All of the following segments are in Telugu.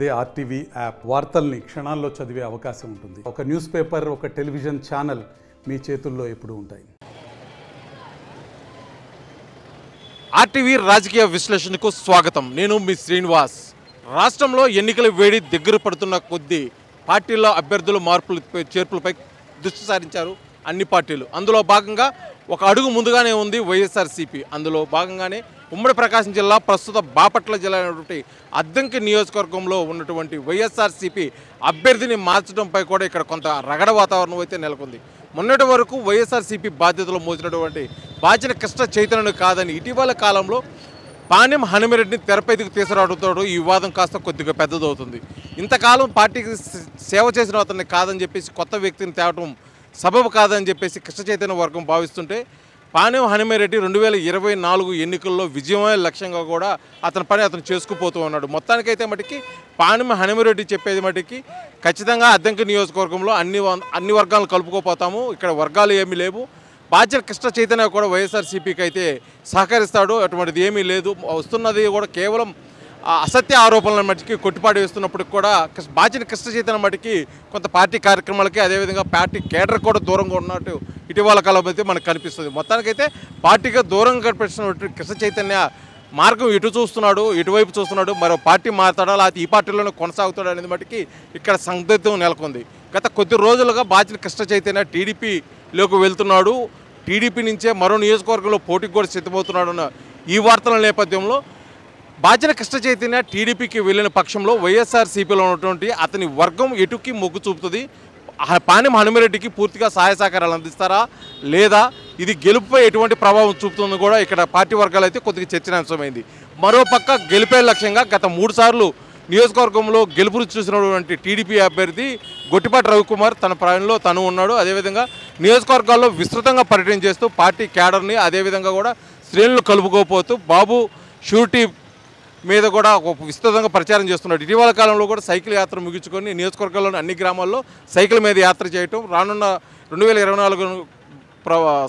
అదే ఆర్టీవీ యాప్ వార్తల్ని క్షణాల్లో చదివే అవకాశం ఉంటుంది. ఒక న్యూస్ పేపర్, ఒక టెలివిజన్ ఛానల్ మీ చేతుల్లో ఎప్పుడూ ఉంటాయి. ఆర్టీవీ రాజకీయ విశ్లేషణకు స్వాగతం. నేను మీ శ్రీనివాస్. రాష్ట్రంలో ఎన్నికల వేడి దగ్గర పడుతున్న కొద్దీ పార్టీల్లో అభ్యర్థుల మార్పులు చేర్పులపై దృష్టి సారించారు అన్ని పార్టీలు. అందులో భాగంగా ఒక అడుగు ముందుగానే ఉంది వైఎస్ఆర్సీపీ. అందులో భాగంగానే ఉమ్మడి ప్రకాశం జిల్లా, ప్రస్తుత బాపట్ల జిల్లా అయినటువంటి అద్దంకి నియోజకవర్గంలో ఉన్నటువంటి వైఎస్ఆర్సీపీ అభ్యర్థిని మార్చడంపై కూడా ఇక్కడ కొంత రగడ వాతావరణం అయితే నెలకొంది. మొన్నటి వరకు వైఎస్ఆర్సీపీ బాధ్యతలు మోసినటువంటి బాచిన కృష్ణ చైతన్యను కాదని ఇటీవల కాలంలో పాణ్యం హనుమిరెడ్డిని తెరపైకి తీసుకురావడంతో ఈ వివాదం కాస్త కొద్దిగా పెద్దదవుతుంది. ఇంతకాలం పార్టీకి సేవ చేసిన అతన్ని కాదని చెప్పేసి కొత్త వ్యక్తిని తేవటం సబబు కాదని చెప్పేసి కృష్ణ చైతన్య వర్గం భావిస్తుంటే, పాణ్యం హనుమిరెడ్డి 2024 ఎన్నికల్లో విజయమే లక్ష్యంగా కూడా అతని పని అతను చేసుకుపోతూ ఉన్నాడు. మొత్తానికైతే మటుకి పాణ్యం హనుమిరెడ్డి చెప్పేది మటుకి ఖచ్చితంగా అద్దంకి నియోజకవర్గంలో అన్ని వర్గాలను కలుపుకోపోతాము, ఇక్కడ వర్గాలు ఏమీ లేవు, బాధ్యత కృష్ణ చైతన్య కూడా వైఎస్ఆర్సీపీకి అయితే సహకరిస్తాడు, అటువంటిది ఏమీ లేదు, వస్తున్నది కూడా కేవలం అసత్య ఆరోపణల మటుకి కొట్టిపాటు వేస్తున్నప్పటికి కూడా బాధ్యత కృష్ణ చైతన్య మటుకి కొంత పార్టీ కార్యక్రమాలకి, అదేవిధంగా పార్టీ కేడర్ కూడా దూరంగా ఉన్నట్టు ఇటీవల కాలం అయితే మనకు కనిపిస్తుంది. మొత్తానికైతే పార్టీగా దూరంగా కనిపిస్తున్నటువంటి కృష్ణ చైతన్య మార్గం ఇటు చూస్తున్నాడు, ఇటువైపు చూస్తున్నాడు, మరో పార్టీ మారుతాడా లేకపోతే ఈ పార్టీలోనే కొనసాగుతాడు అనేది మటుకి ఇక్కడ సందిగ్ధం నెలకొంది. గత కొద్ది రోజులుగా బాధ్యత కృష్ణ చైతన్య టీడీపీలోకి వెళ్తున్నాడు, టీడీపీ నుంచే మరో నియోజకవర్గంలో పోటీకి కూడా సిద్ధమవుతున్నాడు అన్న ఈ వార్తల నేపథ్యంలో బాధ్యత కృష్ణ చైతన్య టీడీపీకి వెళ్ళిన పక్షంలో వైఎస్ఆర్సీపీలో ఉన్నటువంటి అతని వర్గం ఎటుకి మొగ్గు చూపుతుంది, పాణ్యం హనుమిరెడ్డికి పూర్తిగా సహాయ సహకారాలు అందిస్తారా లేదా, ఇది గెలుపుపై ఎటువంటి ప్రభావం చూపుతుందో కూడా ఇక్కడ పార్టీ వర్గాలు అయితే కొద్దిగా చర్చనీయాంశమైంది. మరోపక్క గెలిపే లక్ష్యంగా గత 3 సార్లు నియోజకవర్గంలో గెలుపును చూసినటువంటి టీడీపీ అభ్యర్థి గొట్టిపాటి రవికుమార్ తన ప్రాయంలో తను ఉన్నాడు. అదేవిధంగా నియోజకవర్గాల్లో విస్తృతంగా పర్యటన చేస్తూ పార్టీ క్యాడర్ని, అదేవిధంగా కూడా శ్రేణులు కలుపుకోపోతూ బాబు షూరిటీ మీద కూడా విస్తృతంగా ప్రచారం చేస్తున్నాడు. ఇటీవల కాలంలో కూడా సైకిల్ యాత్ర ముగించుకొని నియోజకవర్గంలోని అన్ని గ్రామాల్లో సైకిల్ మీద యాత్ర చేయటం, రానున్న 2024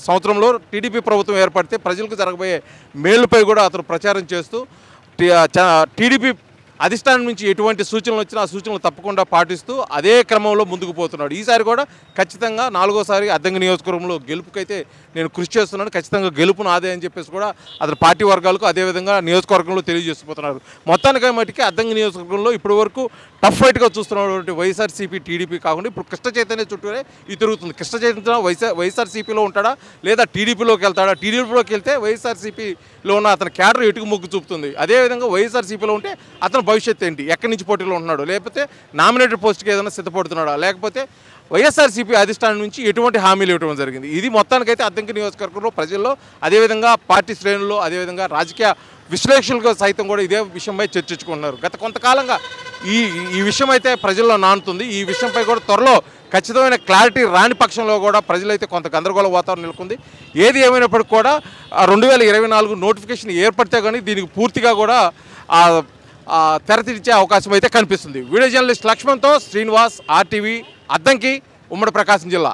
సంవత్సరంలో టీడీపీ ప్రభుత్వం ఏర్పడితే ప్రజలకు జరగబోయే మేలుపై కూడా అతను ప్రచారం చేస్తూ టీడీపీ అధిష్టానం నుంచి ఎటువంటి సూచనలు వచ్చినా ఆ సూచనలు తప్పకుండా పాటిస్తూ అదే క్రమంలో ముందుకు పోతున్నాడు. ఈసారి కూడా ఖచ్చితంగా 4వసారి అద్దంకి నియోజకవర్గంలో గెలుపుకైతే నేను కృషి చేస్తున్నాను, ఖచ్చితంగా గెలుపు నాదే అని చెప్పేసి కూడా అతని పార్టీ వర్గాలకు అదేవిధంగా నియోజకవర్గంలో తెలియజేసిపోతున్నారు. మొత్తానికి మటుకి అద్దంకి నియోజకవర్గంలో ఇప్పటి వరకు టఫ్ ఫైట్గా చూస్తున్నటువంటి వైఎస్ఆర్సీపీ టీడీపీ కాకుండా ఇప్పుడు కృష్ణ చైతన్య చుట్టూనే ఇది తిరుగుతుంది. కృష్ణ చైతన్య వైఎస్ఆర్సీపీలో ఉంటాడా లేదా టీడీపీలోకి వెళ్తాడా, టీడీపీలోకి వెళ్తే వైఎస్ఆర్సీపీలో ఉన్న అతని క్యాడర్ ఎటుకు మొగ్గు చూపుతుంది, అదేవిధంగా వైఎస్ఆర్సీపీలో ఉంటే అతను భవిష్యత్తు ఏంటి, ఎక్కడి నుంచి పోటీలో ఉంటున్నాడు, లేకపోతే నామినేటెడ్ పోస్ట్కి ఏదైనా సిద్ధపడుతున్నాడా, లేకపోతే వైఎస్ఆర్సీపీ అధిష్టానం నుంచి ఎటువంటి హామీలు ఇవ్వడం జరిగింది. ఇది మొత్తానికైతే అద్దంకి నియోజకవర్గంలో ప్రజల్లో, అదేవిధంగా పార్టీ శ్రేణుల్లో, అదేవిధంగా రాజకీయ విశ్లేషకులుగా సైతం కూడా ఇదే విషయంపై చర్చించుకుంటున్నారు. గత కొంతకాలంగా ఈ విషయం అయితే ప్రజల్లో నానుతుంది. ఈ విషయంపై కూడా త్వరలో ఖచ్చితమైన క్లారిటీ రాని పక్షంలో కూడా ప్రజలైతే కొంత గందరగోళ వాతావరణం నెలకొంది. ఏది ఏమైనప్పటికీ కూడా 2024 నోటిఫికేషన్ ఏర్పడితే కానీ దీనికి పూర్తిగా కూడా తెరతీర్చే అవకాశం అయితే కనిపిస్తుంది. వీడియో జర్నలిస్ట్ లక్ష్మణ్తో శ్రీనివాస్, ఆర్టీవీ, అద్దంకి, ఉమ్మడి ప్రకాశం జిల్లా.